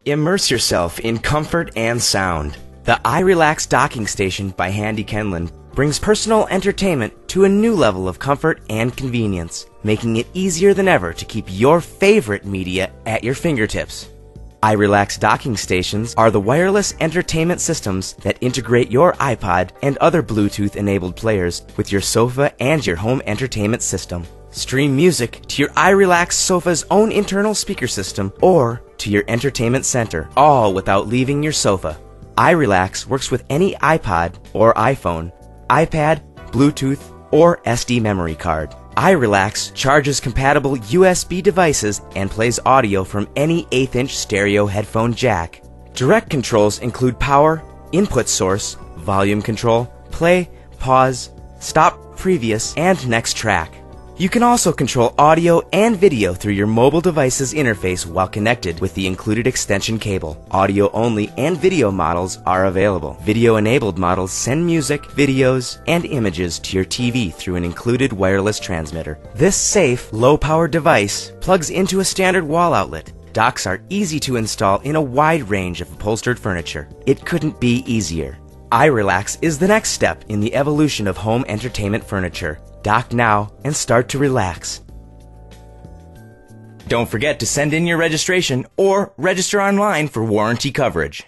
Immerse yourself in comfort and sound. The iRelax docking station by Handy Kenlin brings personal entertainment to a new level of comfort and convenience, making it easier than ever to keep your favorite media at your fingertips. iRelax docking stations are the wireless entertainment systems that integrate your iPod and other Bluetooth-enabled players with your sofa and your home entertainment system. Stream music to your iRelax sofa's own internal speaker system or to your entertainment center, all without leaving your sofa. iRelax works with any iPod or iPhone, iPad, Bluetooth, or SD memory card. iRelax charges compatible USB devices and plays audio from any 1/8-inch stereo headphone jack. Direct controls include power, input source, volume control, play, pause, stop previous, and next track. You can also control audio and video through your mobile device's interface while connected with the included extension cable. Audio only and video models are available. Video-enabled models send music, videos, and images to your TV through an included wireless transmitter. This safe, low-power device plugs into a standard wall outlet. Docks are easy to install in a wide range of upholstered furniture. It couldn't be easier. iRelax is the next step in the evolution of home entertainment furniture. Dock now and start to relax. Don't forget to send in your registration or register online for warranty coverage.